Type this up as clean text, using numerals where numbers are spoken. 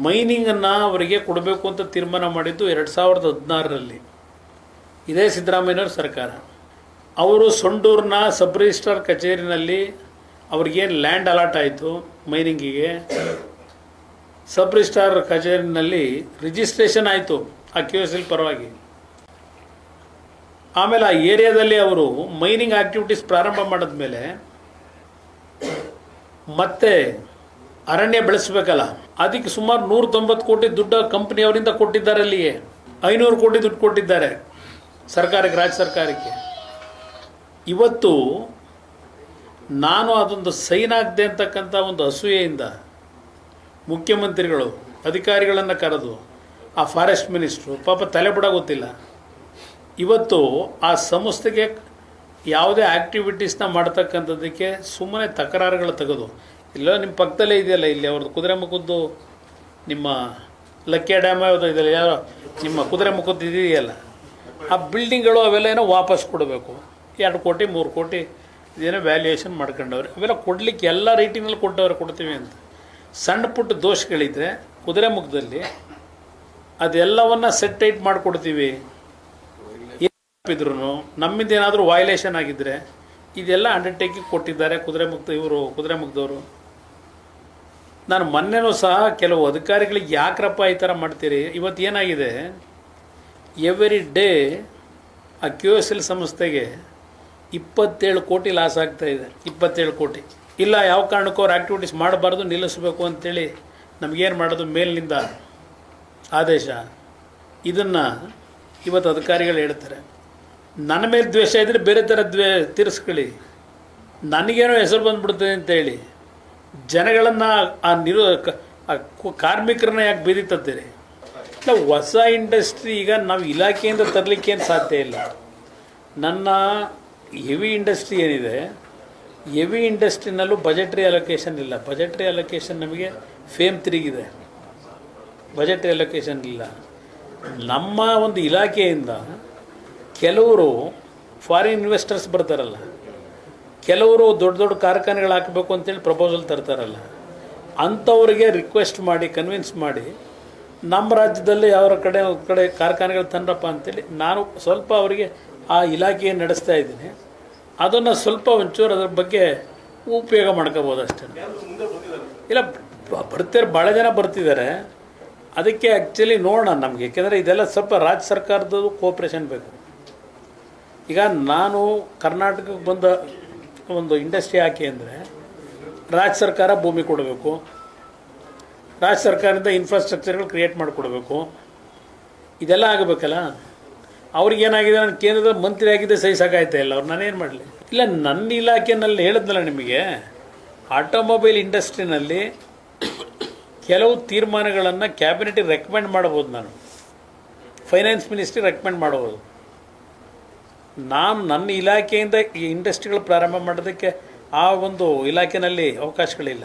ಮೈನಿಂಗನ್ನು ಅವರಿಗೆ ಕೊಡಬೇಕು ಅಂತ ತೀರ್ಮಾನ ಮಾಡಿದ್ದು 2016ರಲ್ಲಿ. ಇದೇ ಸಿದ್ದರಾಮಯ್ಯನವ್ರ ಸರ್ಕಾರ. ಅವರು ಸೊಂಡೂರಿನ ಸಬ್ ರಿಜಿಸ್ಟ್ರಾರ್ ಕಚೇರಿನಲ್ಲಿ ಅವ್ರಿಗೇನು ಲ್ಯಾಂಡ್ ಅಲಾಟ್ ಆಯಿತು ಮೈನಿಂಗಿಗೆ, ಸಬ್ ರಿಜಿಸ್ಟ್ರಾರ್ ಕಚೇರಿನಲ್ಲಿ ರಿಜಿಸ್ಟ್ರೇಷನ್ ಆಯಿತು ಆ QSL ಪರವಾಗಿ. ಆಮೇಲೆ ಆ ಏರಿಯಾದಲ್ಲಿ ಅವರು ಮೈನಿಂಗ್ ಆ್ಯಕ್ಟಿವಿಟೀಸ್ ಪ್ರಾರಂಭ ಮಾಡಿದ್ಮೇಲೆ ಮತ್ತೆ ಅರಣ್ಯ ಬೆಳೆಸಬೇಕಲ್ಲ, ಅದಕ್ಕೆ ಸುಮಾರು 190 ಕೋಟಿ ದುಡ್ಡು ಕಂಪ್ನಿಯವರಿಂದ ಕೊಟ್ಟಿದ್ದಾರೆ. ಅಲ್ಲಿಯೇ 500 ಕೋಟಿ ದುಡ್ಡು ಕೊಟ್ಟಿದ್ದಾರೆ ಸರ್ಕಾರಕ್ಕೆ, ರಾಜ್ಯ ಸರ್ಕಾರಕ್ಕೆ. ಇವತ್ತು ನಾನು ಅದೊಂದು ಸೈನ್ ಆಗದೆ ಅಂತಕ್ಕಂಥ ಒಂದು ಅಸೂಯೆಯಿಂದ ಮುಖ್ಯಮಂತ್ರಿಗಳು ಅಧಿಕಾರಿಗಳನ್ನು ಕರೆದು ಆ ಫಾರೆಸ್ಟ್ ಮಿನಿಸ್ಟ್ರು ಪಾಪ ತಲೆಬಿಡ ಗೊತ್ತಿಲ್ಲ, ಇವತ್ತು ಆ ಸಂಸ್ಥೆಗೆ ಯಾವುದೇ ಆ್ಯಕ್ಟಿವಿಟೀಸ್ನ ಮಾಡ್ತಕ್ಕಂಥದ್ದಕ್ಕೆ ಸುಮ್ಮನೆ ತಕರಾರುಗಳು ತೆಗೆದು, ಇಲ್ಲ ನಿಮ್ಮ ಪಕ್ಕದಲ್ಲೇ ಇದೆಯಲ್ಲ ಇಲ್ಲಿ ಅವ್ರದ್ದು ಕುದುರೆಮುಖದ್ದು, ನಿಮ್ಮ ಲಕ್ಕೆ ಡ್ಯಾಮ್ ಯಾವುದು ಇದೆಯಲ್ಲ, ಯಾರೋ ನಿಮ್ಮ ಕುದುರೆಮುಖದ್ದು ಇದೆಯಲ್ಲ, ಆ ಬಿಲ್ಡಿಂಗ್ಗಳು ಅವೆಲ್ಲ ಏನೋ ವಾಪಸ್ ಕೊಡಬೇಕು. 2 ಕೋಟಿ 3 ಕೋಟಿ ಇದೇನೋ ವ್ಯಾಲ್ಯೂಯೇಷನ್ ಮಾಡ್ಕೊಂಡವ್ರೆ. ಅವೆಲ್ಲ ಕೊಡಲಿಕ್ಕೆ ಎಲ್ಲ ರೇಟಿನಲ್ಲಿ ಕೊಡ್ತೀವಿ ಅಂತ. ಸಣ್ಣ ಪುಟ್ಟ ದೋಷಗಳಿದ್ದರೆ ಕುದುರೆಮುಖದಲ್ಲಿ ಅದೆಲ್ಲವನ್ನು ಸೆಟ್ಟೈಟ್ ಮಾಡಿಕೊಡ್ತೀವಿ. ಏನಿದ್ರು ನಮ್ಮಿಂದ ಏನಾದರೂ ವೈಲೇಷನ್ ಆಗಿದ್ದರೆ ಇದೆಲ್ಲ ಅಂಡರ್ಟೇಕಿಂಗ್ ಕೊಟ್ಟಿದ್ದಾರೆ ಕುದುರೆಮುಖದವರು. ನಾನು ಮೊನ್ನೆನೂ ಸಹ ಕೆಲವು ಅಧಿಕಾರಿಗಳಿಗೆ ಯಾಕ್ರಪ್ಪ ಈ ಥರ ಮಾಡ್ತೀರಿ, ಇವತ್ತು ಏನಾಗಿದೆ, ಎವ್ರಿ ಡೇ ಆ QSL ಸಂಸ್ಥೆಗೆ 27 ಕೋಟಿ ಲಾಸ್ ಆಗ್ತಾಯಿದೆ. 27 ಕೋಟಿ. ಇಲ್ಲ, ಯಾವ ಕಾರಣಕ್ಕೂ ಅವ್ರು ಆ್ಯಕ್ಟಿವಿಟೀಸ್ ಮಾಡಬಾರ್ದು, ನಿಲ್ಲಿಸಬೇಕು ಅಂತೇಳಿ ನಮಗೇನು ಮಾಡೋದು, ಮೇಲಿನಿಂದ ಆದೇಶ. ಇದನ್ನು ಇವತ್ತು ಅಧಿಕಾರಿಗಳು ಹೇಳ್ತಾರೆ. ನನ್ನ ಮೇಲೆ ದ್ವೇಷ ಇದ್ದರೆ ಬೇರೆ ಥರ ತೀರಿಸ್ಕೊಳ್ಳಿ, ನನಗೇನೋ ಹೆಸರು ಬಂದುಬಿಡ್ತದೆ ಅಂತೇಳಿ ಜನಗಳನ್ನು ಕಾರ್ಮಿಕರನ್ನ ಯಾಕೆ ಬೀದಿತ್ತೀರಿ? ಇಲ್ಲ, ಹೊಸ ಇಂಡಸ್ಟ್ರಿ ಈಗ ನಾವು ಇಲಾಖೆಯಿಂದ ತರಲಿಕ್ಕೇನು ಸಾಧ್ಯ ಇಲ್ಲ. ನನ್ನ ಹೆವಿ ಇಂಡಸ್ಟ್ರಿ ಏನಿದೆ, ಹೆವಿ ಇಂಡಸ್ಟ್ರಿನಲ್ಲೂ ಬಜೆಟ್ರಿ ಅಲೋಕೇಶನ್ ಇಲ್ಲ. ಬಜೆಟ್ರಿ ಅಲೋಕೇಶನ್ ನಮಗೆ ಫೇಮ್ ತಿರುಗಿದೆ, ಬಜೆಟ್ರಿ ಅಲೋಕೇಶನ್ ಇಲ್ಲ. ನಮ್ಮ ಒಂದು ಇಲಾಖೆಯಿಂದ ಕೆಲವರು ಫಾರಿನ್ ಇನ್ವೆಸ್ಟರ್ಸ್ ಬರ್ತಾರಲ್ಲ, ಕೆಲವರು ದೊಡ್ಡ ದೊಡ್ಡ ಕಾರ್ಖಾನೆಗಳು ಹಾಕಬೇಕು ಅಂತೇಳಿ ಪ್ರಪೋಸಲ್ ತರ್ತಾರಲ್ಲ, ಅಂಥವ್ರಿಗೆ ರಿಕ್ವೆಸ್ಟ್ ಮಾಡಿ ಕನ್ವಿನ್ಸ್ ಮಾಡಿ ನಮ್ಮ ರಾಜ್ಯದಲ್ಲಿ ಯಾವ ಕಡೆ ಕಾರ್ಖಾನೆಗಳು ತಂದ್ರಪ್ಪ ಅಂತೇಳಿ ನಾನು ಸ್ವಲ್ಪ ಅವರಿಗೆ ಆ ಇಲಾಖೆಯನ್ನು ನಡೆಸ್ತಾ ಇದ್ದೀನಿ. ಅದನ್ನು ಸ್ವಲ್ಪ ಒಂಚೂರು ಅದ್ರ ಬಗ್ಗೆ ಉಪಯೋಗ ಮಾಡ್ಕೋಬೋದು ಅಷ್ಟೇ. ಇಲ್ಲ, ಭಾಳ ಜನ ಬರ್ತಿದ್ದಾರೆ. ಅದಕ್ಕೆ ಆ್ಯಕ್ಚುಲಿ ನೋಡೋಣ ನಮಗೆ, ಏಕೆಂದರೆ ಇದೆಲ್ಲ ಸ್ವಲ್ಪ ರಾಜ್ಯ ಸರ್ಕಾರದ್ದು ಕೋಆಪ್ರೇಷನ್ ಬೇಕು. ಈಗ ನಾನು ಕರ್ನಾಟಕಕ್ಕೆ ಬಂದ ಒಂದು ಇಂಡಸ್ಟ್ರಿ ಯಾಕೆ ಅಂದರೆ ರಾಜ್ಯ ಸರ್ಕಾರ ಭೂಮಿ ಕೊಡಬೇಕು, ರಾಜ್ಯ ಸರ್ಕಾರದಿಂದ ಇನ್ಫ್ರಾಸ್ಟ್ರಕ್ಚರ್ಗಳು ಕ್ರಿಯೇಟ್ ಮಾಡಿಕೊಡ್ಬೇಕು, ಇದೆಲ್ಲ ಆಗಬೇಕಲ್ಲ. ಅವ್ರಿಗೇನಾಗಿದೆ, ನಾನು ಕೇಂದ್ರದ ಮಂತ್ರಿ ಆಗಿದ್ದೆ ಸಹಿ ಸಾಕಾಯ್ತಾ ಇಲ್ಲ ಅವ್ರು, ನಾನೇನು ಮಾಡಲಿ? ಇಲ್ಲ, ನನ್ನ ಇಲಾಖೆಯಲ್ಲಿ ಹೇಳಿದ್ನಲ್ಲ ನಿಮಗೆ, ಆಟೋಮೊಬೈಲ್ ಇಂಡಸ್ಟ್ರಿನಲ್ಲಿ ಕೆಲವು ತೀರ್ಮಾನಗಳನ್ನು ಕ್ಯಾಬಿನೆಟಿಗೆ ರೆಕಮೆಂಡ್ ಮಾಡ್ಬೋದು, ನಾನು ಫೈನಾನ್ಸ್ ಮಿನಿಸ್ಟ್ರಿಗೆ ರೆಕಮೆಂಡ್ ಮಾಡ್ಬೋದು. ನಾನು ನನ್ನ ಇಲಾಖೆಯಿಂದ ಈ ಇಂಡಸ್ಟ್ರಿಗಳು ಪ್ರಾರಂಭ ಮಾಡೋದಕ್ಕೆ ಆ ಒಂದು ಇಲಾಖೆಯಲ್ಲಿ ಅವಕಾಶಗಳಿಲ್ಲ.